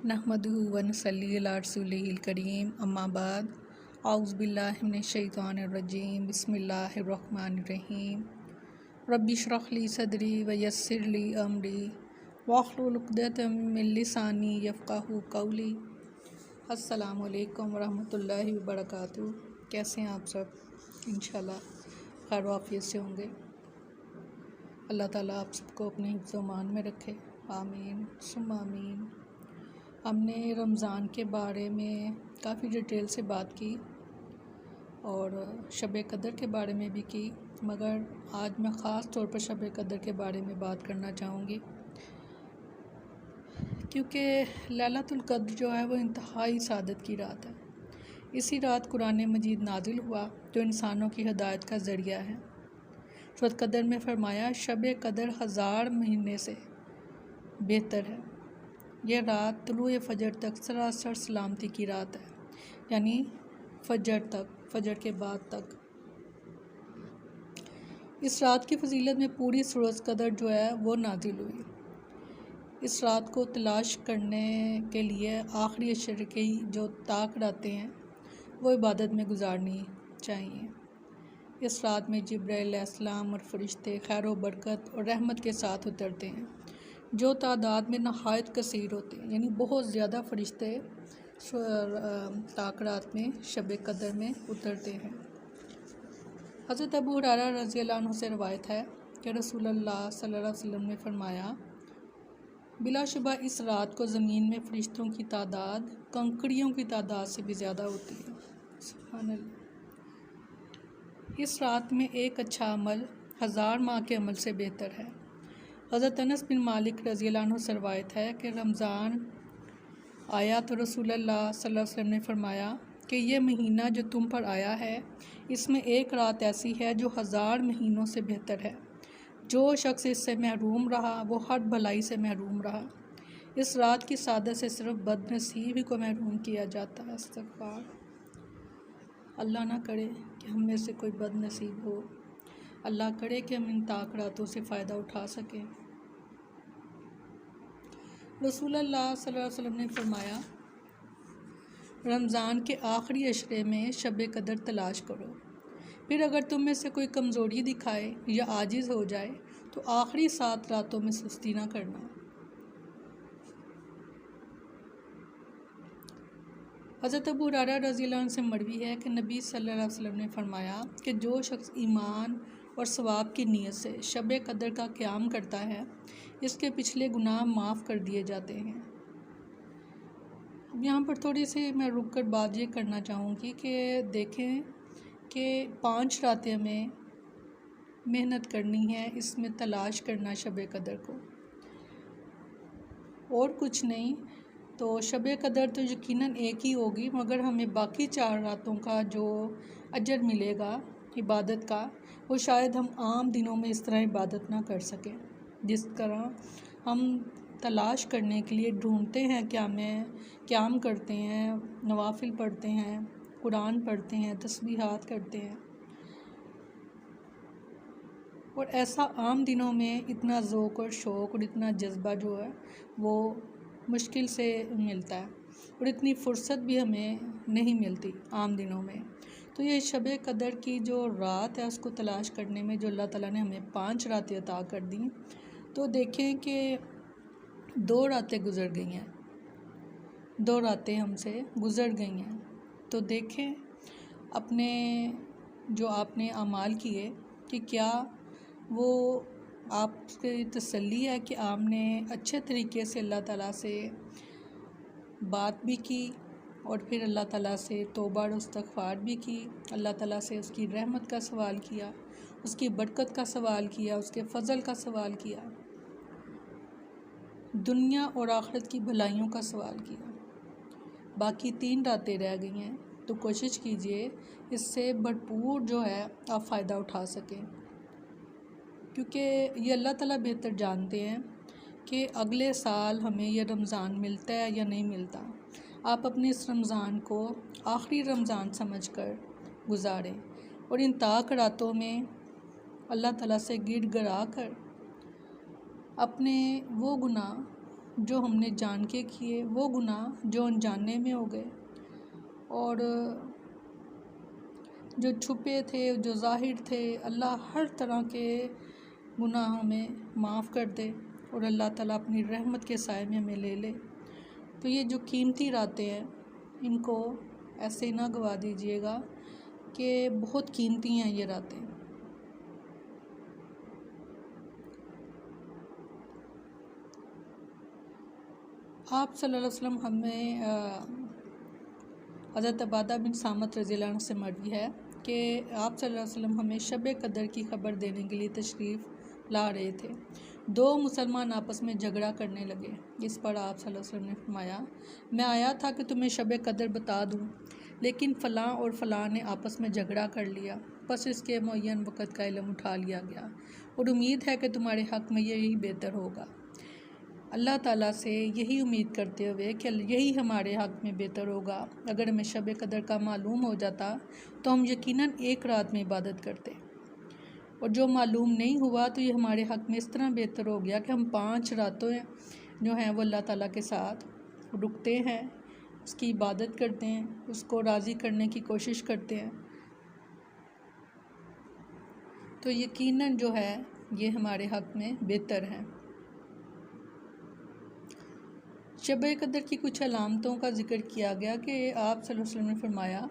नहमदुहु व नसल्ली अला रसूलिहिल करीम अम्मा बाद औज़ु बिल्लाहि मिनश शैतानिर रजीम बिस्मिल्लाहिर रहमानिर रहीम रब्बि इश्रह ली सदरी व यस्सिर ली अमरी वहलुल उक़दतम मिन लिसानी यफ़क़हू क़ौली। अस्सलामु अलैकुम व रहमतुल्लाहि व बरकातुहू। कैसे हैं आप सब? इंशाल्लाह खैर व आफ़ियत से होंगे। अल्लाह ताला आप सबको अपने हिफ्ज़ व अमान में रखे, आमीन सुम्मा आमीन। हमने रमज़ान के बारे में काफ़ी डिटेल से बात की और शब कदर के बारे में भी की, मगर आज मैं ख़ास तौर पर शब कदर के बारे में बात करना चाहूँगी, क्योंकि लैलतुल क़द्र जो है वो इंतहाई सादत की रात है। इसी रात कुरान मजीद नाजिल हुआ जो इंसानों की हिदायत का ज़रिया है। सूरत कदर में फ़रमाया, शब कदर 1000 महीने से बेहतर है। यह रात तुलुए फ़जर तक सरासर सलामती की रात है, यानी फ़जर तक, फ़जर के बाद तक। इस रात की फजीलत में पूरी सूरत कदर जो है वो नाजिल हुई। इस रात को तलाश करने के लिए आखिरी अशर की जो ताक रातें हैं वो इबादत में गुजारनी चाहिए। इस रात में जिब्राइल अलैहिस्सलाम और फरिश्ते खैर व बरकत और रहमत के साथ उतरते हैं, जो तादाद में नहायत कसीर होते हैं, यानी बहुत ज़्यादा फरिश्ते ताकरात में शब कदर में उतरते हैं। हज़रत अबू हुरैरा रज़ियल्लाहु अन्हु से रवायत है कि रसूलुल्लाह सल्लल्लाहु अलैहि वसल्लम ने फरमाया, बिलाशुबा इस रात को ज़मीन में फरिश्तों की तादाद कंकड़ियों की तादाद से भी ज़्यादा होती है। सुभान अल्लाह। इस रात में एक अच्छा अमल 1000 माह के अमल से बेहतर है। हज़रत अनस बिन मालिक रज़ियल्लाहु अन्हु से रवायत है कि रमज़ान आया तो रसूलुल्लाह सल्लल्लाहु अलैहि वसल्लम ने फरमाया कि यह महीना जो तुम पर आया है, इसमें एक रात ऐसी है जो 1000 महीनों से बेहतर है। जो शख्स इससे महरूम रहा वो हर भलाई से महरूम रहा। इस रात की सादत से सिर्फ बदनसीब ही को महरूम किया जाता है। इस्तग़फ़ार। अल्लाह ना करे कि हम में से कोई बदनसीब हो। अल्लाह करे कि हम इन ताक़रातों से फ़ायदा उठा सकें। रसूलुल्लाह सल्लल्लाहु अलैहि वसल्लम ने फरमाया, रमज़ान के आखिरी अशरे में शब कदर तलाश करो। फिर अगर तुम में से कोई कमज़ोरी दिखाए या आजिज़ हो जाए तो आखिरी 7 रातों में सुस्ती ना करना। हज़रत अबू हुरैरा रज़ियल्लाहु अन्हु से मरवी है कि नबी सल्लल्लाहु अलैहि वसल्लम ने फरमाया कि जो शख्स ईमान और सवाब की नीयत से शब कदर का क़याम करता है, इसके पिछले गुनाह माफ़ कर दिए जाते हैं। अब यहाँ पर थोड़ी सी मैं रुक कर बात ये करना चाहूँगी कि देखें कि 5 रातें हमें मेहनत करनी है, इसमें तलाश करना शब कदर को, और कुछ नहीं। तो शब कदर तो यकीनन एक ही होगी, मगर हमें बाकी 4 रातों का जो अजर मिलेगा इबादत का, वो शायद हम आम दिनों में इस तरह इबादत ना कर सकें जिस तरह हम तलाश करने के लिए ढूंढते हैं। क़याम करते हैं, नवाफिल पढ़ते हैं, कुरान पढ़ते हैं, तस्बीहात करते हैं, और ऐसा आम दिनों में इतना ज़ौक़ और शौक़ और इतना जज्बा जो है वो मुश्किल से मिलता है, और इतनी फ़ुर्सत भी हमें नहीं मिलती आम दिनों में। तो ये शब कदर की जो रात है उसको तलाश करने में जो अल्लाह ताला ने हमें 5 रातें अता कर दी, तो देखें कि 2 रातें गुज़र गई हैं, 2 रातें हमसे गुज़र गई हैं। तो देखें अपने जो आपने अमाल किए कि क्या वो आपकी तसल्ली है कि आपने अच्छे तरीके से अल्लाह ताला से बात भी की और फिर अल्लाह ताला से तौबा और इस्तिग़फ़ार भी की, अल्लाह ताला से उसकी रहमत का सवाल किया, उसकी बरकत का सवाल किया, उसके फ़ज़ल का सवाल किया, दुनिया और आखिरत की भलाइयों का सवाल किया। बाकी 3 रातें रह गई हैं, तो कोशिश कीजिए इससे भरपूर जो है आप फ़ायदा उठा सकें, क्योंकि ये अल्लाह ताला बेहतर जानते हैं कि अगले साल हमें यह रमज़ान मिलता है या नहीं मिलता। आप अपने इस रमज़ान को आखिरी रमज़ान समझकर गुजारें और इन ताक रातों में अल्लाह ताला से गिड़गिड़ा कर अपने वो गुनाह जो हमने जान के किए, वो गुनाह जो अनजाने में हो गए, और जो छुपे थे, जो ज़ाहिर थे, अल्लाह हर तरह के गुनाह हमें माफ़ कर दे और अल्लाह ताला अपनी रहमत के साए में हमें ले ले। तो ये जो कीमती रातें हैं, इनको ऐसे ना गवा दीजिएगा कि बहुत कीमती हैं ये रातें। आप सल्लल्लाहु अलैहि वसल्लम हमें हज़रत अबादा बिन सामत रज़ियल्लाहु अन्हु से मरवी है कि आप सल्लल्लाहु अलैहि वसल्लम हमें शब कदर की खबर देने के लिए तशरीफ़ ला रहे थे। दो मुसलमान आपस में झगड़ा करने लगे। इस पर आप सल्लल्लाहु अलैहि वसल्लम ने फरमाया, मैं आया था कि तुम्हें शब कदर बता दूं, लेकिन फ़लाँ और फ़लाँ ने आपस में झगड़ा कर लिया, बस इसके मुअय्यन वक़्त का इल्म उठा लिया गया और उम्मीद है कि तुम्हारे हक़ में यही बेहतर होगा। अल्लाह ताला से यही उम्मीद करते हुए कि यही हमारे हक़ में बेहतर होगा। अगर हमें शब कदर का मालूम हो जाता तो हम यकीनन एक रात में इबादत करते, और जो मालूम नहीं हुआ तो ये हमारे हक़ में इस तरह बेहतर हो गया कि हम 5 रातों जो हैं वो अल्लाह ताला के साथ रुकते हैं, उसकी इबादत करते हैं, उसको राज़ी करने की कोशिश करते हैं। तो यकीनन जो है ये हमारे हक़ में बेहतर है। शब कदर की कुछ अलामतों का ज़िक्र किया गया कि आप सल्लल्लाहु अलैहि वसल्लम ने फरमाया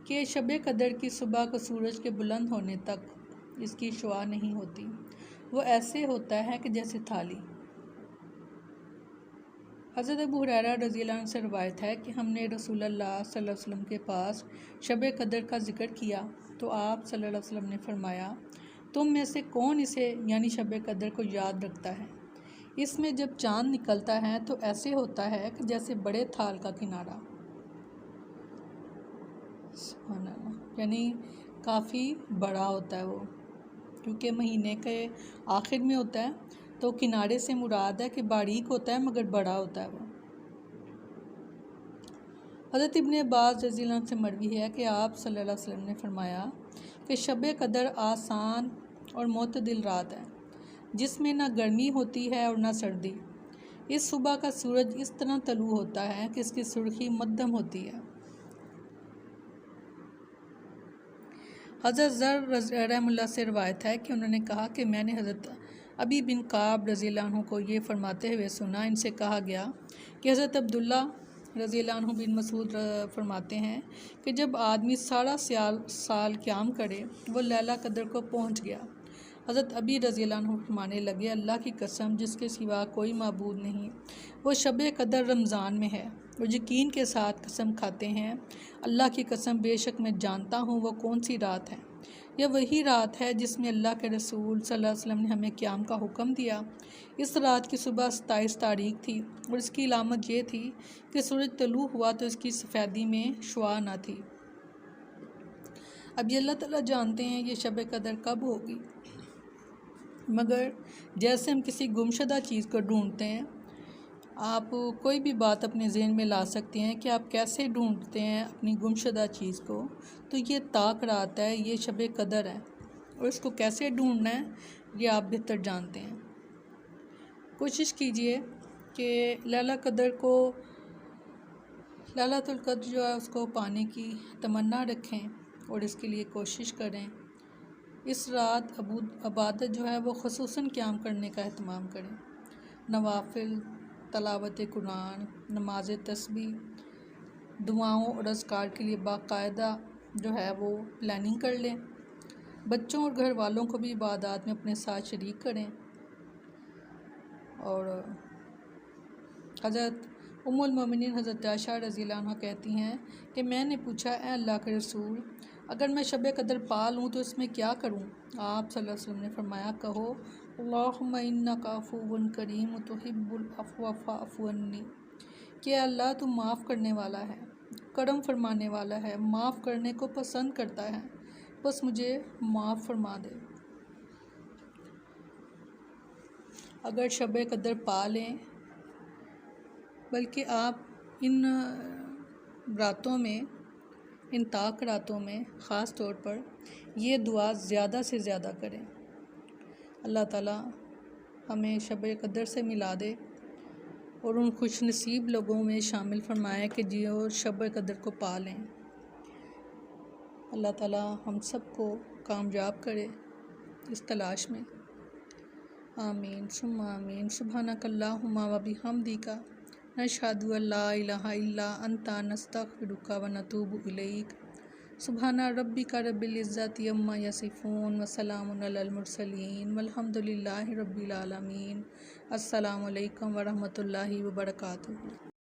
कि शब कदर की सुबह को सूरज के बुलंद होने तक इसकी शुआ नहीं होती, वो ऐसे होता है कि जैसे थाली। हज़रत अबू हुरैरा रज़ियल्लाहु अन्हु से रवायत है कि हमने रसूलुल्लाह सल्लल्लाहु अलैहि वसल्लम के पास शब कदर का ज़िक्र किया तो आप सल्लल्लाहु अलैहि वसल्लम ने फरमाया, तुम में से कौन इसे यानी शब कदर को याद रखता है? इसमें जब चाँद निकलता है तो ऐसे होता है कि जैसे बड़े थाल का किनारा। सुभान अल्लाह, यानी काफ़ी बड़ा होता है वो, क्योंकि महीने के आखिर में होता है, तो किनारे से मुराद है कि बारीक होता है मगर बड़ा होता है वो। हज़रत इब्ने अब्बास रज़ियल्लाहु अन्हु से मरवी है कि आप सल्लल्लाहु अलैहि वसल्लम ने फरमाया कि शब कदर आसान और मोतदिल रात है, जिसमें ना गर्मी होती है और ना सर्दी। इस सुबह का सूरज इस तरह तलू होता है कि इसकी सुर्खी मध्यम होती है। हज़रत ज़र रहमतुल्लाह से रवायत है कि उन्होंने कहा कि मैंने हज़रत अबी बिन काब रज़ियल्लाहु अन्हु को ये फरमाते हुए सुना। इनसे कहा गया कि हज़रत अब्दुल्ला रज़ियल्लाहु अन्हु बिन मसूद फरमाते हैं कि जब आदमी सारा साल क़याम करे वो लैला कदर को पहुँच गया। हज़रत अबी रज़ियल्लाहु अन्हु फरमाने लगे, अल्लाह की कसम जिसके सिवा कोई माबूद नहीं, वो शब कदर रमज़ान में है। वो यकीन के साथ कसम खाते हैं, अल्लाह की कसम बेशक मैं जानता हूँ वो कौन सी रात है। यह वही रात है जिसमें अल्लाह के रसूल सल्लल्लाहु अलैहि वसल्लम ने हमें क़याम का हुक्म दिया। इस रात की सुबह 27 तारीख थी और इसकी अलामत ये थी कि सूरज तलू हुआ तो इसकी सफ़ेदी में शुआ न थी। अब ये अल्लाह ताला जानते हैं ये शब कदर कब होगी, मगर जैसे हम किसी गुमशुदा चीज़ को ढूंढते हैं, आप कोई भी बात अपने ज़हन में ला सकते हैं कि आप कैसे ढूंढते हैं अपनी गुमशुदा चीज़ को। तो ये ताक रात है, ये शब कदर है, और इसको कैसे ढूंढना है ये आप बेहतर जानते हैं। कोशिश कीजिए कि लैलतुल क़द्र जो है उसको पाने की तमन्ना रखें और इसके लिए कोशिश करें। इस रात इबादत जो है वो ख़ुसूसन क़याम करने का एहतमाम करें। नवाफिल, तलावत कुरान, नमाज तस्बीह, दुआओं और अज़कार के लिए बाकायदा जो है वो प्लानिंग कर लें। बच्चों और घर वालों को भी इबादत में अपने साथ शरीक करें। और हज़रत उम्मुल मोमिनीन हज़रत आयशा रज़ियल्लाहु अन्हा कहती हैं कि मैंने पूछा, ए अल्लाह के रसूल, अगर मैं शब कदर पा लूँ तो इसमें क्या करूँ? आप सल्लल्लाहु अलैहि वसल्लम ने फरमाया, कहो अल्लाहुम्मा इन्नका अफ़ुव्वुन करीम तुहिब्बुल अफ़्व फ़अफ़ु अन्नी, कि अल्लाह तू माफ़ करने वाला है, करम फरमाने वाला है, माफ़ करने को पसंद करता है, बस मुझे माफ़ फरमा दे। अगर शब कदर पा लें, बल्कि आप इन रातों में, इन ताक रातों में ख़ास तौर पर ये दुआ ज़्यादा से ज़्यादा करें। अल्लाह ताला हमें शब कदर से मिला दे और उन खुशनसीब लोगों में शामिल फरमाए कि जो शब कदर को पा लें। अल्लाह ताला हम सबको कामयाब करे इस तलाश में। आमीन सुम्मा आमीन। सुब्हानकल्लाहुम्मा व बिहम्दिका नशहदु अल्ला इलाहा इल्ला अंता नस्तगफिरुका व नतूबु इलैक। सुब्हाना रब्बिका रब्बिल इज़्ज़ति अम्मा यसिफून व सलामुन अलल मुरसलीन वल्हम्दुलिल्लाहि रब्बिल आलमीन। अस्सलामु अलैकुम व रहमतुल्लाहि व बरकातुहू।